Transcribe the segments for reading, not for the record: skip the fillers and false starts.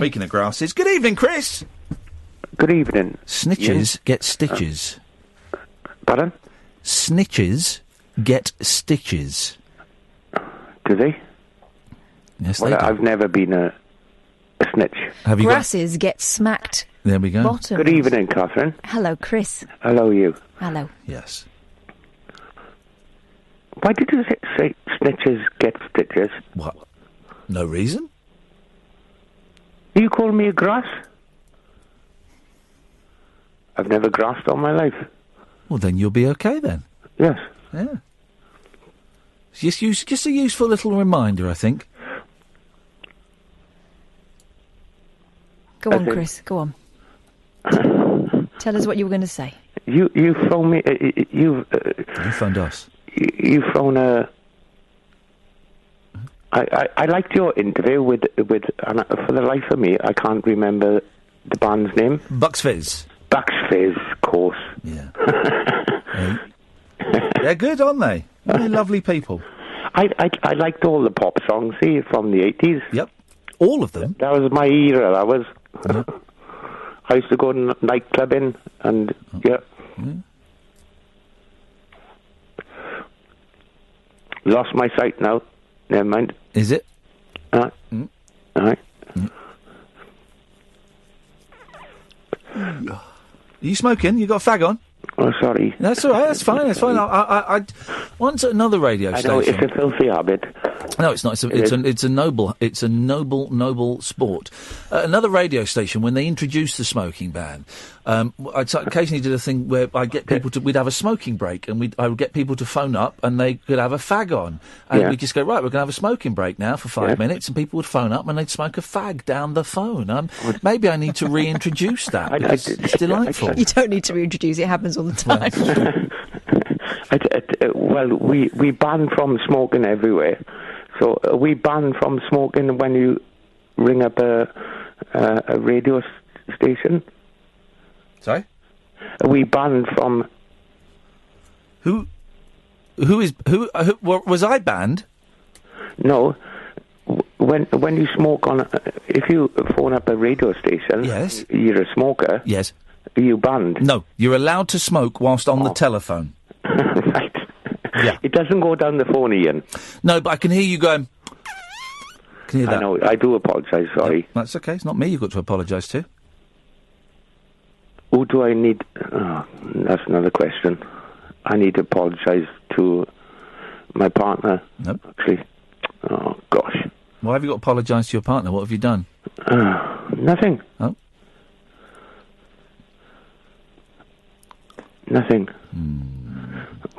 Speaking of grasses, good evening, Chris. Good evening. Snitches get stitches. Pardon? Snitches get stitches. Do they? Yes, well, they do. I've never been a snitch. Have you Grasses get smacked. There we go. Bottoms. Good evening, Catherine. Hello, Chris. Hello, you. Hello. Yes. Why did you say snitches get stitches? What? No reason? You call me a grass? I've never grassed all my life. Well, then you'll be okay then. Yes. Yeah. Just a useful little reminder, I think. Go on, Chris. Go on. Tell us what you were going to say. You phoned me. You phoned us. You phoned a. I liked your interview with and for the life of me I can't remember the band's name. Bucks Fizz. Bucks Fizz, of course. Yeah. They're good, aren't they? Really lovely people. I liked all the pop songs, see, from the 80s. Yep. All of them? That was my era, that was. Yep. I used to go to nightclubbing and, yeah. Lost my sight now. Never mind. Is it? All right. Are you smoking? You got a fag on? Oh, sorry. That's all right. That's fine. That's fine. I once at another radio station. I know it's a filthy habit. No, it's not. It's a noble sport. Another radio station, when they introduced the smoking ban, I occasionally did a thing where we'd have a smoking break, and I would get people to phone up, and they could have a fag on, and we'd just go, right, we're going to have a smoking break now for 5 minutes, and people would phone up and they'd smoke a fag down the phone. Maybe I need to reintroduce that. It's delightful. You don't need to reintroduce it. It happens all the time. Well, we ban from smoking everywhere. So we ban from smoking when you ring up a radio station. Sorry? We ban from. Who was I banned? No. When you smoke on, if you phone up a radio station, yes, you're a smoker. Yes. Are you banned? No, you're allowed to smoke whilst on the telephone. Right. Yeah. It doesn't go down the phone, Ian. No, but I can hear you going. Can you hear that? I know. I do apologise. Sorry. Yep, that's okay. It's not me you've got to apologise to. Who do I need? Oh, that's another question. I need to apologise to my partner. Nope. Actually. Oh, gosh. Why have you got to apologise to your partner? What have you done? Nothing. Oh. Nothing.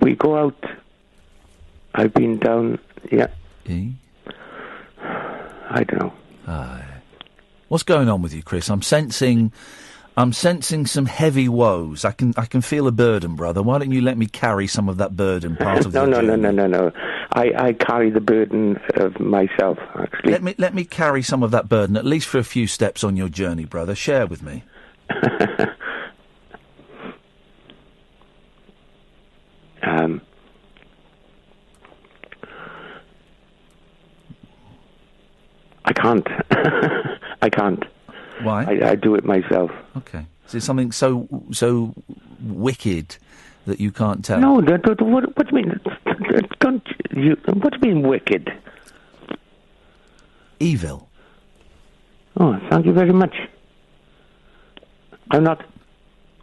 We go out. I've been down. Yeah. I don't know. What's going on with you, Chris? I'm sensing some heavy woes. I can feel a burden, brother. Why don't you let me carry some of that burden? Part of No. I carry the burden of myself. Actually, let me carry some of that burden, at least for a few steps on your journey, brother. Share with me. I can't. I can't. Why? I do it myself. Okay. Is it something so wicked that you can't tell? No. What do you mean? What do you mean wicked? Evil. Oh, thank you very much. I'm not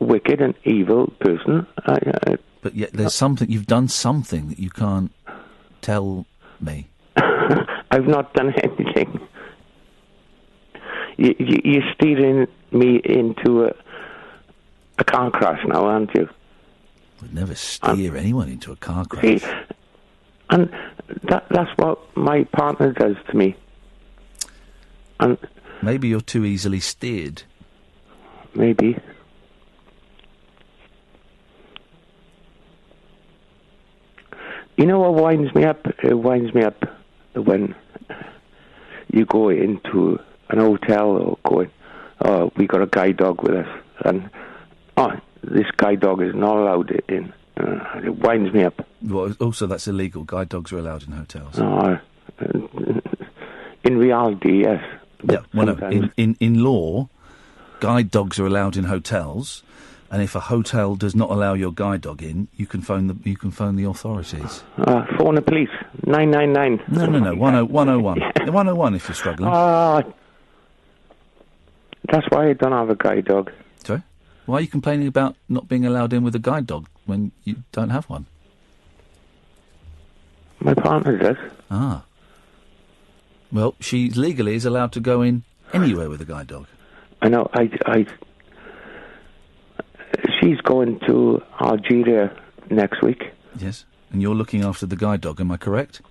wicked and evil person. But yet there's something, you've done something that you can't tell me. I've not done anything. You're steering me into a car crash now, aren't you? Would never steer anyone into a car crash. See, and that's what my partner does to me. And maybe you're too easily steered. Maybe. You know what winds me up? It winds me up when you go into an hotel or going, oh, we got a guide dog with us, and this guide dog is not allowed in. It winds me up. Well, also, that's illegal. Guide dogs are allowed in hotels. In reality, yes. Yeah, well, no, in law, guide dogs are allowed in hotels, and if a hotel does not allow your guide dog in, you can phone the authorities. Phone the police. 999. No, 101. 101 if you're struggling. That's why I don't have a guide dog. Sorry? Why are you complaining about not being allowed in with a guide dog when you don't have one? My partner does. Ah. Well, she legally is allowed to go in anywhere with a guide dog. I know. She's going to Algeria next week. Yes, and you're looking after the guide dog, am I correct?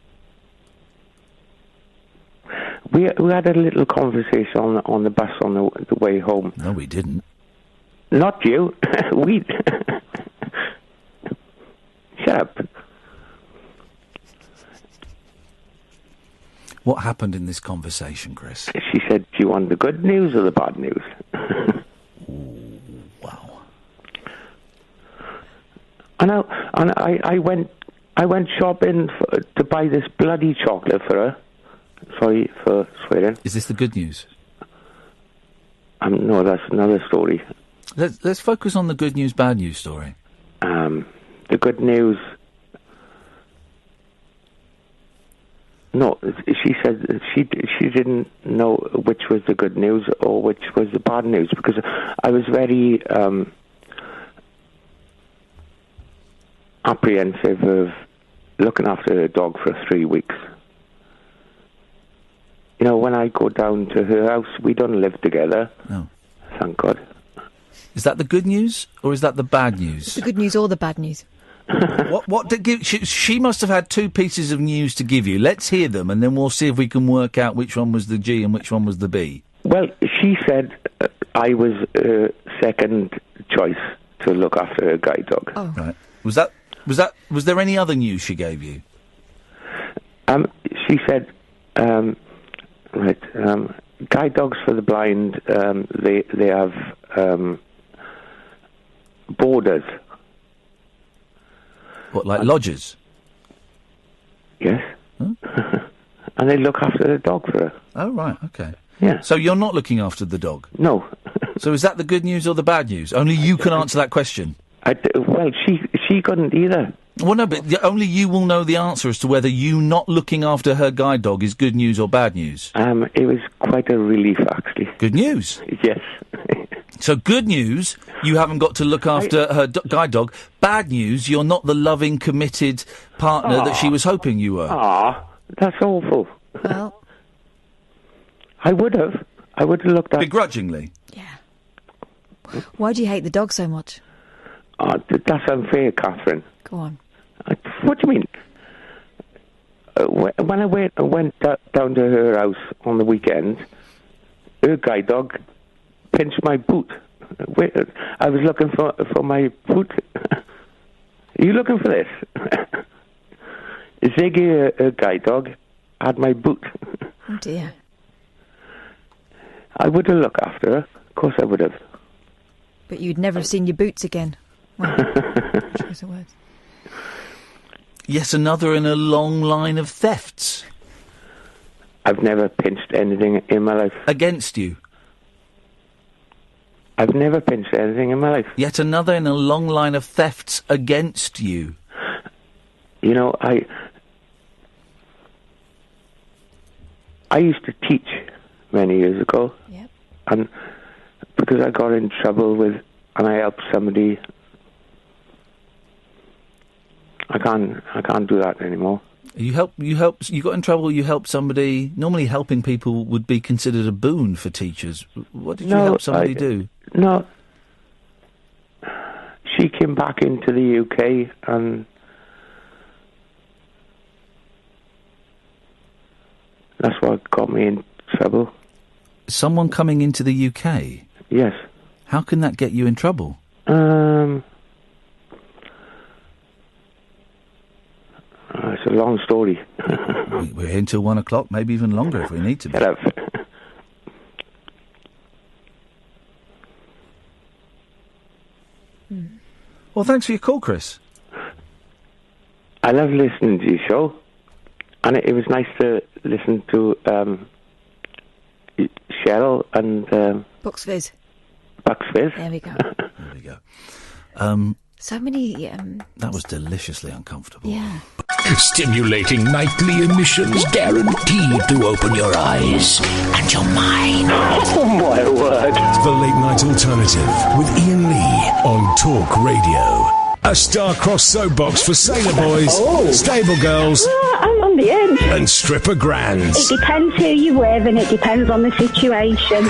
We had a little conversation on the bus on the way home. No, we didn't. Not you. We... Shut up. What happened in this conversation, Chris? She said, do you want the good news or the bad news? Ooh, wow. I went shopping to buy this bloody chocolate for her. Sorry for swearing. Is this the good news? No, that's another story. Let's focus on the good news, bad news story. The good news... No, she said she didn't know which was the good news or which was the bad news, because I was very apprehensive of looking after a dog for 3 weeks. You know, when I go down to her house, we don't live together. No. Thank God. Is that the good news or is that the bad news? It's the good news or the bad news. What did give? She must have had two pieces of news to give you. Let's hear them, and then we'll see if we can work out which one was the G and which one was the B. Well, she said I was second choice to look after her guide dog. Oh, right. Was there any other news she gave you? She said, guide dogs for the blind. They have borders. What, like lodgers? Yes. Huh? And they look after the dog for her. Oh, right, okay. Yeah. So you're not looking after the dog? No. So is that the good news or the bad news? Only you can answer that question. Well, she couldn't either. Well, no, but only you will know the answer as to whether you not looking after her guide dog is good news or bad news. It was quite a relief, actually. Good news? Yes. So good news, you haven't got to look after her guide dog. Bad news, you're not the loving, committed partner that she was hoping you were. That's awful. well, I would have looked at... Begrudgingly? yeah. Why do you hate the dog so much? That's unfair, Catherine. Go on. What do you mean? When I went down to her house on the weekend, her guide dog pinched my boot. I was looking for my boot. Are you looking for this? Ziggy, her guide dog, had my boot. Oh dear. I would have looked after her. Of course I would have. But you'd never have seen your boots again. Well, choice of words. Yes, another in a long line of thefts. I've never pinched anything in my life. Against you? I've never pinched anything in my life. Yet another in a long line of thefts against you. You know, I used to teach many years ago. Yep. And because I got in trouble and I helped somebody, I can't do that anymore. You got in trouble, you helped somebody. Normally helping people would be considered a boon for teachers. What did you help somebody do? No. She came back into the UK and that's what got me in trouble. Someone coming into the UK? Yes. How can that get you in trouble? It's a long story. We're here until 1 o'clock, maybe even longer if we need to be. Shut up. Well, thanks for your call, Chris. I love listening to your show. And it was nice to listen to Shell and Bucks Fizz. Bucks Fizz. There we go. There we go. So many. That was deliciously uncomfortable. Yeah. Stimulating nightly emissions guaranteed to open your eyes and your mind. Oh my word. The Late Night Alternative with Iain Lee on Talk Radio. A star-crossed soapbox for sailor boys, stable girls, I'm on the edge. and stripper grands. It depends who you're with and it depends on the situation.